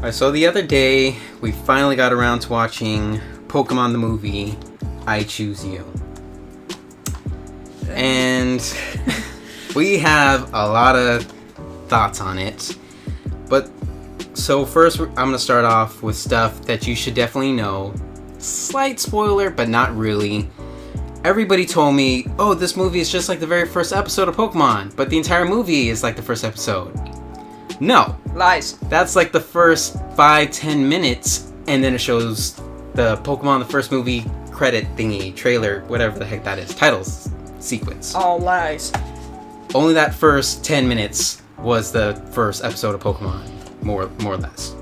Alright, so the other day, we finally got around to watching Pokemon the movie, I Choose You. And we have a lot of thoughts on it. But, so first I'm going to start off with stuff that you should definitely know. Slight spoiler, but not really. Everybody told me, oh, this movie is just like the very first episode of Pokemon, but the entire movie is like the first episode. No. Lies. That's like the first 5-10 minutes, and then it shows the Pokemon the first movie credit thingy, trailer, whatever the heck that is, titles sequence. All lies. Only that first 10 minutes was the first episode of Pokemon, more or less.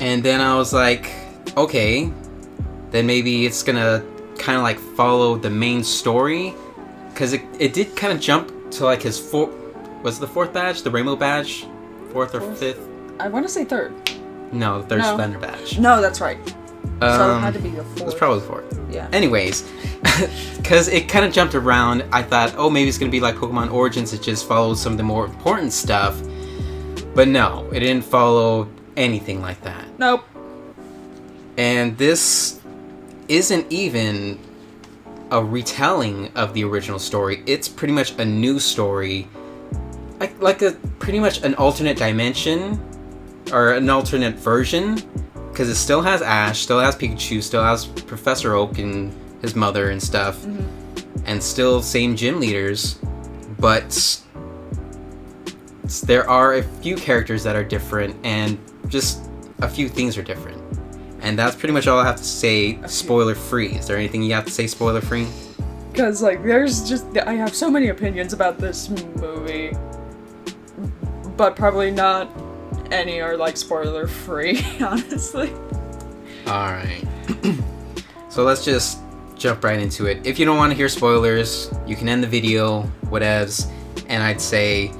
And then I was like, okay, then maybe it's gonna kind of like follow the main story, because it did kind of jump to like his was it the fourth badge? The Rainbow badge? Fourth or fifth? I want to say third. No, the third Splendor badge. No, that's right. So it had to be the fourth. It was probably the fourth. Yeah. Anyways, because it kind of jumped around, I thought, oh, maybe it's going to be like Pokemon Origins. It just followed some of the more important stuff. But no, it didn't follow anything like that. Nope. And this isn't even a retelling of the original story. It's pretty much a new story. Like a pretty much an alternate dimension or an alternate version, because it still has Ash, still has Pikachu, still has Professor Oak and his mother and stuff, and still same gym leaders, but there are a few characters that are different, and just a few things are different. And that's pretty much all I have to say, spoiler free. Is there anything you have to say spoiler free? Because like I have so many opinions about this movie, but probably not any are like spoiler free, honestly. Alright. So let's just jump right into it. If you don't want to hear spoilers, you can end the video, whatevs. And I'd say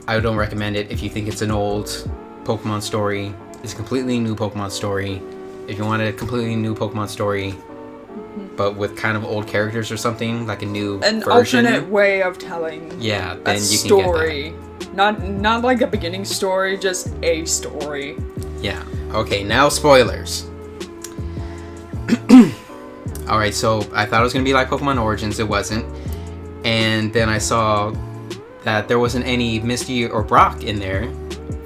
I don't recommend it if you think it's an old Pokemon story. It's a completely new Pokemon story. If you want a completely new Pokemon story, but with kind of old characters or something, like a new version. Alternate way of telling then you can story. get that. Not like a beginning story, just a story. Yeah. Okay, now spoilers. Alright, so I thought it was going to be like Pokemon Origins. It wasn't. And then I saw that there wasn't any Misty or Brock in there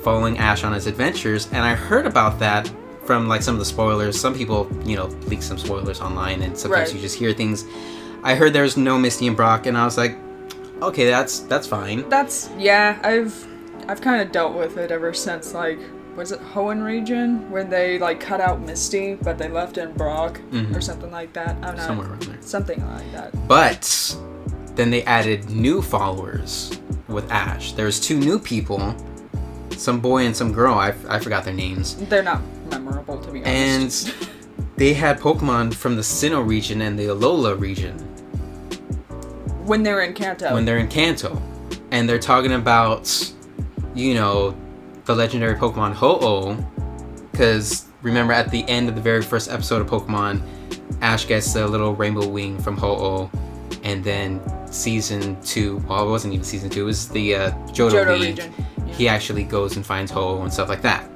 following Ash on his adventures. And I heard about that from like some of the spoilers. Some people, leak some spoilers online, and sometimes you just hear things. I heard there's no Misty and Brock, and I was like, okay, that's fine. I've kind of dealt with it ever since, like, was it Hoenn region when they like cut out Misty but they left in Brock or something like that? I'm not somewhere around there. Something like that. But then they added new followers with Ash. There's 2 new people, some boy and some girl. I forgot their names. They're not memorable, to be honest. And they had Pokemon from the Sinnoh region and the Alola region. When they're in Kanto. And they're talking about, the legendary Pokemon Ho-Oh. Because remember, at the end of the very first episode of Pokemon, Ash gets a little rainbow wing from Ho-Oh. And then season 2, well, it wasn't even season 2, it was the Johto region. Yeah. He actually goes and finds Ho-Oh and stuff like that.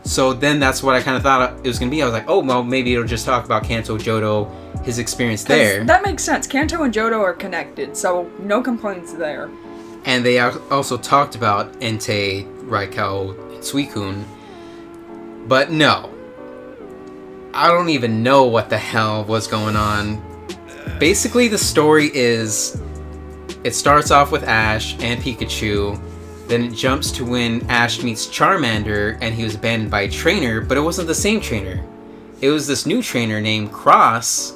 So then that's what I kind of thought it was going to be. I was like, oh, well, maybe it'll just talk about Kanto, Johto, his experience there. That makes sense. Kanto and Johto are connected, so no complaints there. And they also talked about Entei, Raikou, and Suicune. But no. I don't even know what the hell was going on. Basically, the story is, it starts off with Ash and Pikachu. Then it jumps to when Ash meets Charmander, and he was abandoned by a trainer, but it wasn't the same trainer. It was this new trainer named Cross,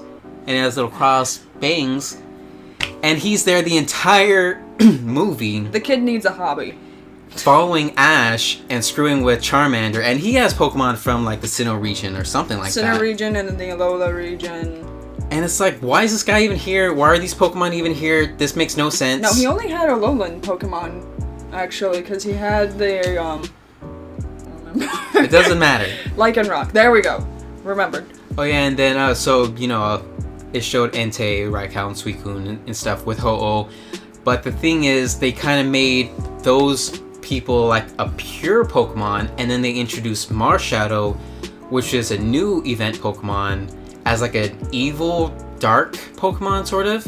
and it has little cross bangs, and he's there the entire movie. The kid needs a hobby. Following Ash and screwing with Charmander, and he has Pokemon from like the Sinnoh region or something like that. Sinnoh region and then the Alola region. And it's like, why is this guy even here? Why are these Pokemon even here? This makes no sense. No, he only had Alolan Pokemon. Actually, because he had the, I don't remember. It doesn't matter. Lycanroc. There we go. Remembered. Oh yeah, and then, it showed Entei, Raikou, and Suicune and stuff with Ho-Oh. But the thing is, they kind of made those people like a pure Pokemon, and then they introduced Marshadow, which is a new event Pokemon, as like an evil, dark Pokemon, sort of.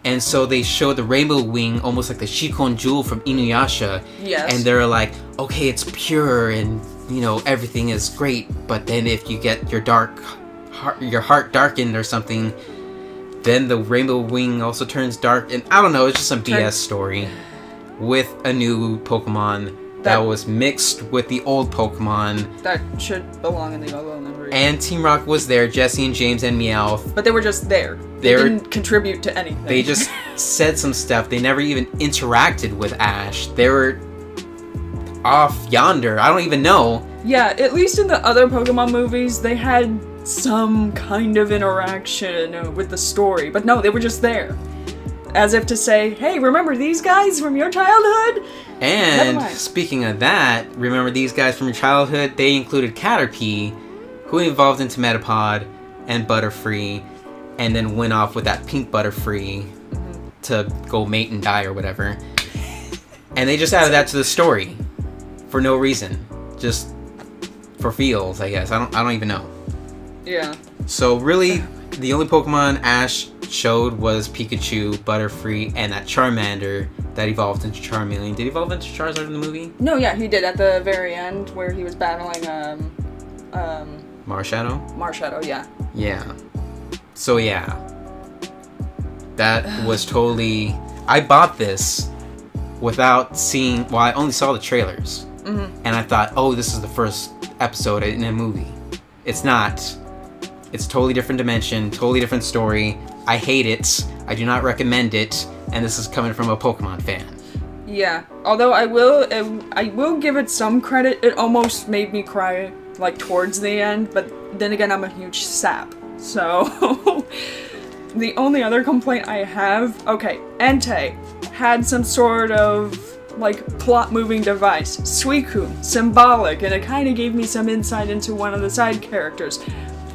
And so they showed the Rainbow Wing, almost like the Shikon Jewel from Inuyasha. Yes. And they're like, okay, it's pure, and, you know, everything is great, but then if you get your heart darkened or something, then the Rainbow Wing also turns dark, and I don't know, it's just some BS story with a new Pokemon that was mixed with the old Pokemon. That should belong in the Yellow Memory. And Team Rocket was there, Jesse and James and Meowth. But they were just there. They didn't contribute to anything. They just said some stuff. They never even interacted with Ash. They were off yonder. I don't even know. Yeah, at least in the other Pokemon movies, they had some kind of interaction with the story. But no, they were just there. As if to say, hey, remember these guys from your childhood? And speaking of that, remember these guys from your childhood? They included Caterpie, who evolved into Metapod, and Butterfree, and then went off with that pink Butterfree to go mate and die or whatever. And they just added that to the story for no reason, just for feels, I guess. I don't even know. Yeah. So really, the only Pokemon Ash showed was Pikachu, Butterfree, and that Charmander that evolved into Charmeleon. Did he evolve into Charizard in the movie? No, yeah, he did at the very end where he was battling Marshadow, yeah. Yeah. So yeah. That was totally... I bought this without seeing... Well, I only saw the trailers. And I thought, oh, this is the first episode in a movie. It's not. It's totally different dimension, totally different story. I hate it. I do not recommend it. And this is coming from a Pokemon fan. Yeah. Although I will give it some credit. It almost made me cry, like, towards the end. But then again, I'm a huge sap. So... The only other complaint I have... Okay, Entei had some sort of, like, plot-moving device. Suicune, symbolic, and it kind of gave me some insight into one of the side characters.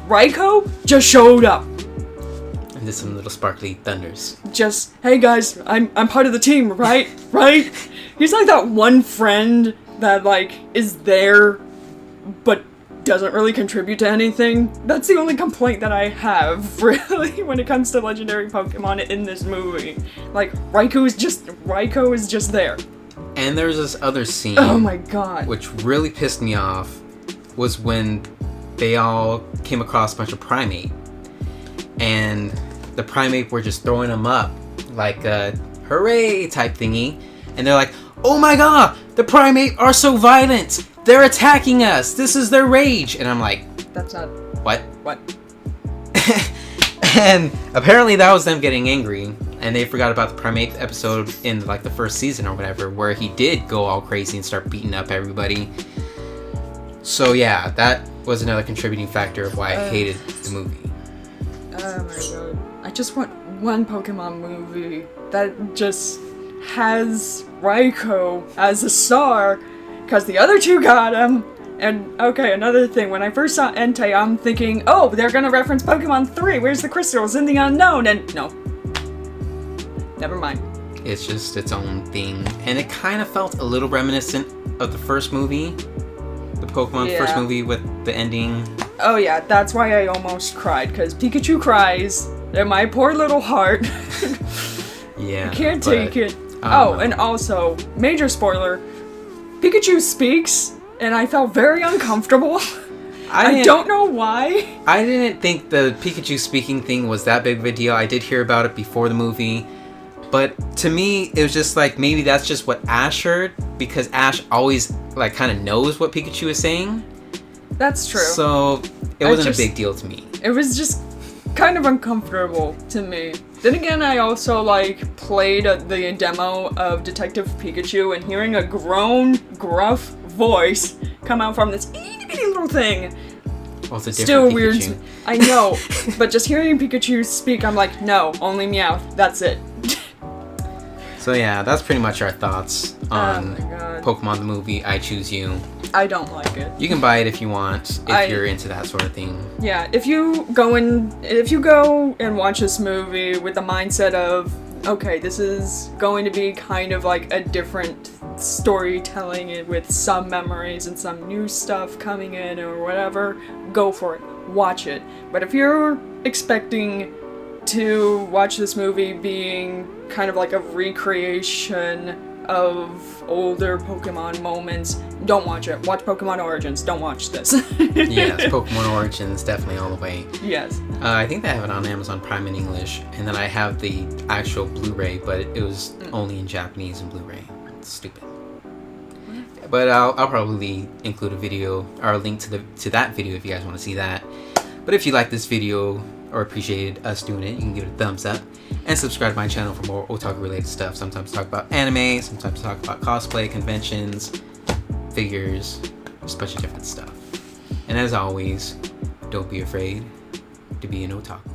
Raikou just showed up. And did some little sparkly thunders. Just, hey guys, I'm part of the team, right? Right? He's like that one friend that, like, is there, but doesn't really contribute to anything. That's the only complaint that I have, really, when it comes to legendary Pokemon in this movie. Like, Raikou is just there. And there's this other scene. Oh my god. Which really pissed me off, was when they all came across a bunch of Primate. And the Primate were just throwing them up like a hooray type thingy. And they're like, oh my god, the Primate are so violent. They're attacking us. This is their rage. And I'm like, that's not... What? What? And apparently that was them getting angry. And they forgot about the Primate episode in like the first season or whatever, where he did go all crazy and start beating up everybody. So yeah, that was another contributing factor of why I hated the movie. Oh my god. I just want one Pokemon movie that just has Raikou as a star, because the other two got him. And, okay, another thing, when I first saw Entei, I'm thinking, oh, they're gonna reference Pokemon 3, where's the crystals in the unknown? And, no. Never mind. It's just its own thing. And it kind of felt a little reminiscent of the first movie. The Pokemon first movie with the ending. Oh yeah, that's why I almost cried, because Pikachu cries, and my poor little heart. Yeah. I can't take it. Oh, and also, major spoiler, Pikachu speaks, and I felt very uncomfortable. I don't know why. I didn't think the Pikachu speaking thing was that big of a deal. I did hear about it before the movie. But to me, it was just like, maybe that's just what Ash heard, because Ash always like kind of knows what Pikachu is saying. That's true. So it wasn't a big deal to me. It was just kind of uncomfortable to me. Then again, I also like played the demo of Detective Pikachu, and hearing a grown, gruff voice come out from this itty bitty little thing. Well, it's a different still Pikachu. weird. I know, but just hearing Pikachu speak, I'm like, no, only Meowth. That's it. So yeah, that's pretty much our thoughts on Pokemon the movie, I Choose You. I don't like it. You can buy it if you want, if you're into that sort of thing. Yeah, if you go and watch this movie with the mindset of, okay, this is going to be kind of like a different storytelling it with some memories and some new stuff coming in or whatever, go for it. Watch it. But if you're expecting to watch this movie being kind of like a recreation of older Pokemon moments, don't watch it. Watch Pokemon Origins. Don't watch this. Yes, Pokemon Origins, definitely all the way. Yes. I think they have it on Amazon Prime in English, and then I have the actual Blu-ray, but it was only in Japanese and Blu-ray. It's stupid. But I'll probably include a video or a link to that video if you guys want to see that. But if you like this video or appreciated us doing it, you can give it a thumbs up and subscribe to my channel for more otaku related stuff. Sometimes talk about anime, sometimes talk about cosplay, conventions, figures, just a bunch of different stuff. And as always, don't be afraid to be an otaku.